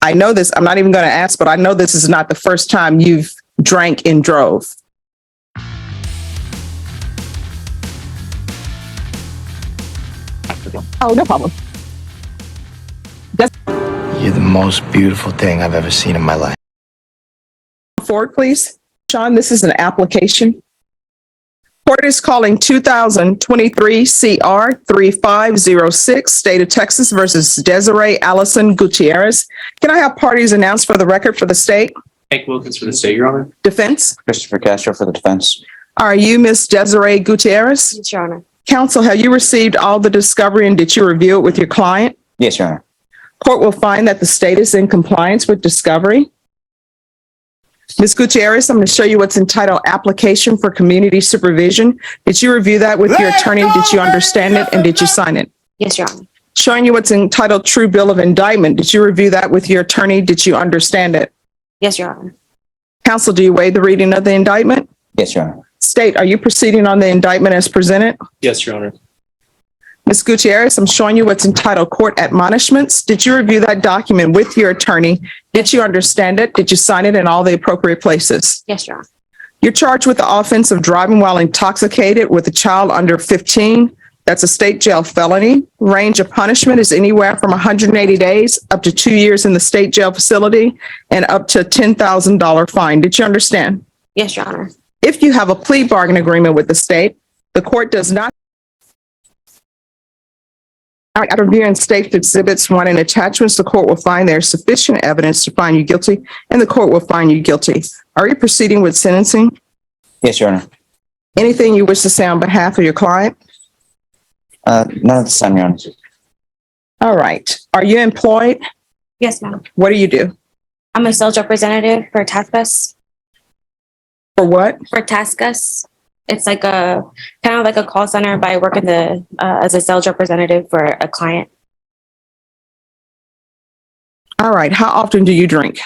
I know this, I'm not even going to ask, but I know this is not the first time you've drank and drove. Oh, no problem. You're the most beautiful thing I've ever seen in my life. Forward, please. Sean, this is an application. Court is calling 2023 CR 3506, State of Texas versus Desiree Allison Gutierrez. Can I have parties announced for the record for the state? Hank Wilkins for the state, Your Honor. Defense? Christopher Castro for the defense. Are you Miss Desiree Gutierrez? Yes, Your Honor. Counsel, have you received all the discovery and did you review it with your client? Yes, Your Honor. Court will find that the state is in compliance with discovery. Ms. Gutierrez, I'm going to show you what's entitled Application for Community Supervision. Did you review that with your attorney? Did you understand it and did you sign it? Yes, Your Honor. Showing you what's entitled True Bill of Indictment. Did you review that with your attorney? Did you understand it? Yes, Your Honor. Counsel, do you waive the reading of the indictment? Yes, Your Honor. State, are you proceeding on the indictment as presented? Yes, Your Honor. Ms. Gutierrez, I'm showing you what's entitled Court Admonishments. Did you review that document with your attorney? Did you understand it? Did you sign it in all the appropriate places? Yes, Your Honor. You're charged with the offense of driving while intoxicated with a child under 15. That's a state jail felony. Range of punishment is anywhere from 180 days up to 2 years in the state jail facility and up to a $10,000 fine. Did you understand? Yes, Your Honor. If you have a plea bargain agreement with the state, the court does not. Out of reviewing state exhibits 1 and attachments, the court will find there's sufficient evidence to find you guilty, and the court will find you guilty. Are you proceeding with sentencing? Yes, Your Honor. Anything you wish to say on behalf of your client? None at this time, Your Honor. All right. Are you employed? Yes, ma'am. What do you do? I'm a sales representative for Taskus. For what? For Taskus. It's like a kind of like a call center, but I work in the as a sales representative for a client. All right. How often do you drink?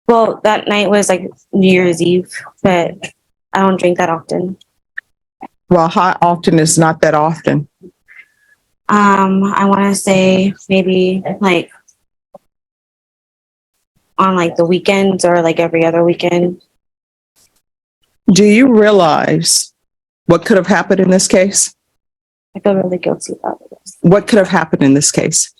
Well, that night was like New Year's Eve, but I don't drink that often. Well, how often is not that often? I want to say maybe like on like the weekends or like every other weekend. Do you realize what could have happened in this case? I feel really guilty about it. What could have happened in this case?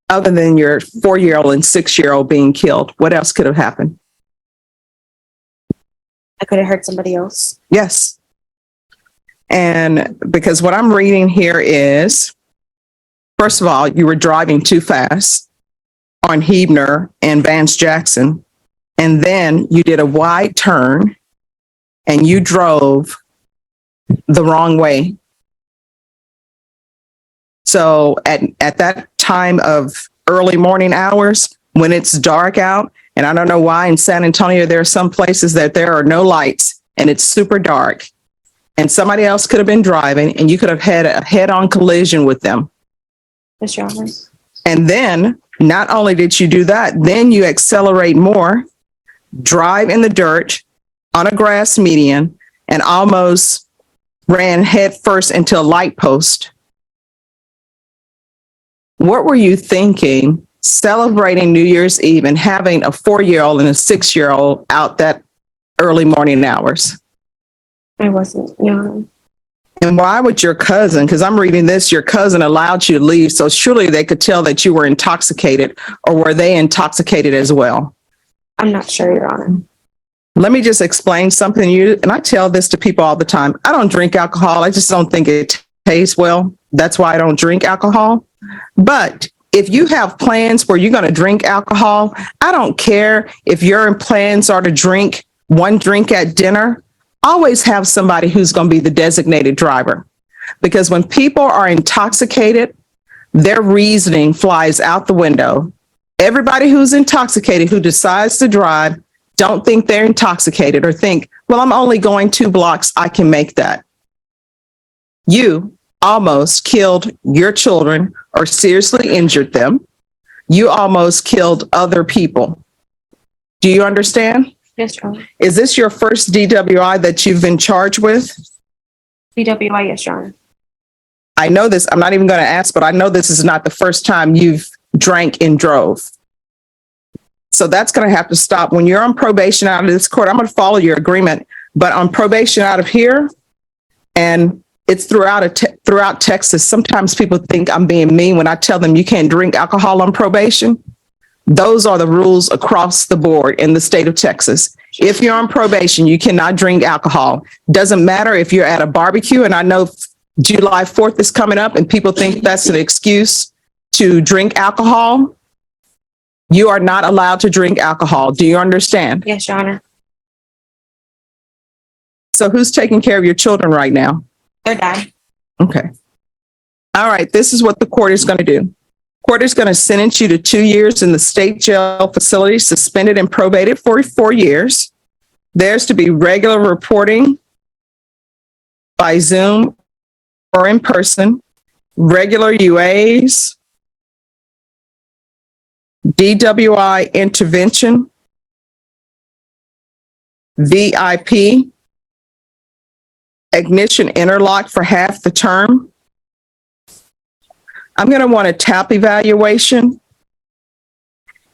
Other than your 4-year-old and 6-year-old being killed, what else could have happened? I could have hurt somebody else. Yes. And because what I'm reading here is, first of all, you were driving too fast on Hebner and Vance Jackson. And then you did a wide turn and you drove the wrong way. So at that time of early morning hours, when it's dark out, and I don't know why in San Antonio, there are some places that there are no lights and it's super dark. And somebody else could have been driving and you could have had a head-on collision with them. Yes, Your Honor. And then not only did you do that, then you accelerate more, drive in the dirt on a grass median, and almost ran head first into a light post. What were you thinking celebrating New Year's Eve and having a 4-year-old and a 6-year-old out that early morning hours? I wasn't, Your Honor. And why would your cousin, because I'm reading this, your cousin allowed you to leave, so surely they could tell that you were intoxicated, or were they intoxicated as well? I'm not sure, Your Honor. Let me just explain something to you, and I tell this to people all the time. I don't drink alcohol. I just don't think it tastes well. That's why I don't drink alcohol. But if you have plans where you're going to drink alcohol, I don't care if your plans are to drink one drink at dinner. Always have somebody who's going to be the designated driver. Because when people are intoxicated, their reasoning flies out the window. Everybody who's intoxicated who decides to drive don't think they're intoxicated or think, well, I'm only going 2 blocks. I can make that. You almost killed your children or seriously injured them. You almost killed other people. Do you understand? Yes, Your Honor. Is this your first DWI that you've been charged with? DWI, yes, Your Honor. I know this, I'm not even going to ask, but I know this is not the first time you've drank and drove. So that's going to have to stop. When you're on probation out of this court, I'm going to follow your agreement, but on probation out of here, and it's throughout Texas, sometimes people think I'm being mean when I tell them you can't drink alcohol on probation. Those are the rules across the board in the state of Texas. If you're on probation, you cannot drink alcohol. Doesn't matter if you're at a barbecue, and I know July 4th is coming up and people think that's an excuse to drink alcohol. You are not allowed to drink alcohol. Do you understand? Yes, Your Honor. So who's taking care of your children right now? Their dad. Okay. All right. This is what the court is going to do. Court is going to sentence you to 2 years in the state jail facility, suspended and probated for 4 years. There's to be regular reporting by Zoom or in person, regular UAs, DWI intervention, VIP, ignition interlock for half the term. I'm going to want a TAP evaluation.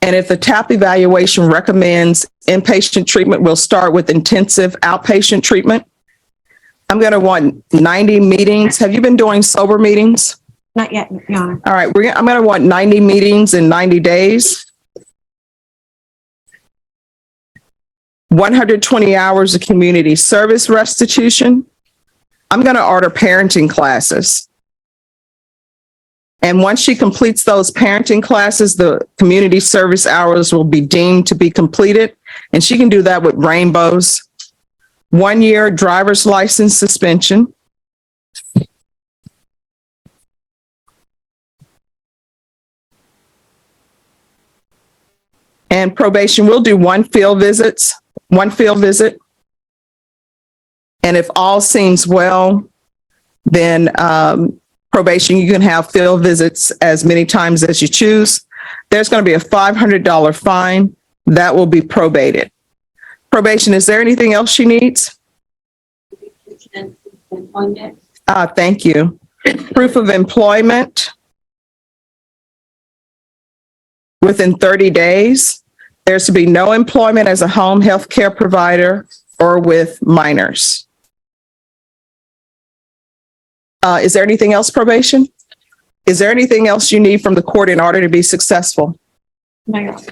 And if the TAP evaluation recommends inpatient treatment, we'll start with intensive outpatient treatment. I'm going to want 90 meetings. Have you been doing sober meetings? Not yet, Your Honor. All right, I'm going to want 90 meetings in 90 days. 120 hours of community service restitution. I'm going to order parenting classes. And once she completes those parenting classes, the community service hours will be deemed to be completed. And she can do that with rainbows. 1 year driver's license suspension. And probation, we'll do one field visit. And if all seems well, then probation, you can have field visits as many times as you choose. There's going to be a $500 fine that will be probated. Probation, is there anything else she needs? Thank you. Proof of employment within 30 days. There's to be no employment as a home health care provider or with minors. Is there anything else, probation? Is there anything else you need from the court in order to be successful? No, Your Honor.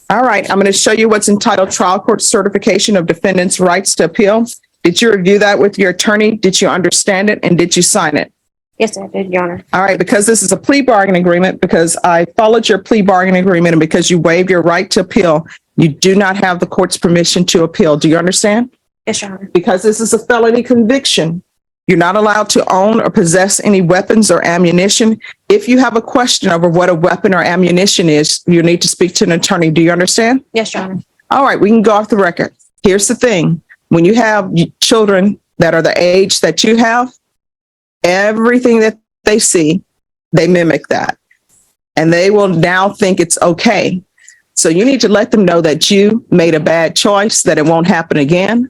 All right, I'm going to show you what's entitled Trial Court Certification of Defendant's Rights to Appeal. Did you review that with your attorney? Did you understand it? And did you sign it? Yes, I did, Your Honor. All right, because this is a plea bargain agreement, because I followed your plea bargain agreement, and because you waived your right to appeal, you do not have the court's permission to appeal. Do you understand? Yes, Your Honor. Because this is a felony conviction, you're not allowed to own or possess any weapons or ammunition. If you have a question over what a weapon or ammunition is, you need to speak to an attorney. Do you understand? Yes, Your Honor. All right, we can go off the record. Here's the thing. When you have children that are the age that you have, everything that they see, they mimic that. And they will now think it's okay. So you need to let them know that you made a bad choice, that it won't happen again,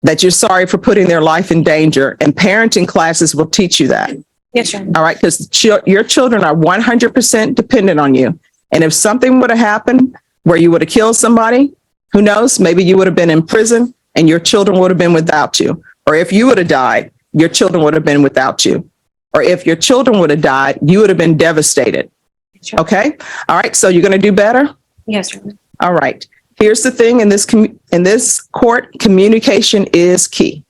that you're sorry for putting their life in danger. And parenting classes will teach you that. Yes, Your Honor. All right, because your children are 100% dependent on you. And if something would have happened where you would have killed somebody, who knows, maybe you would have been in prison and your children would have been without you. Or if you would have died, your children would have been without you. Or if your children would have died, you would have been devastated. Yes, Your Honor. Okay? All right, so you're going to do better? Yes, Your Honor. All right. Here's the thing, in this court, communication is key.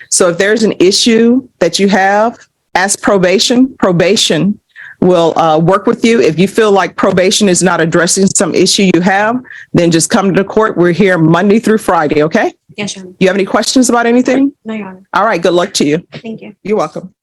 So if there's an issue that you have, ask probation. Probation will work with you. If you feel like probation is not addressing some issue you have, then just come to the court. We're here Monday through Friday, okay? Yes, Your Honor. You have any questions about anything? No, Your Honor. All right, good luck to you. Thank you. You're welcome.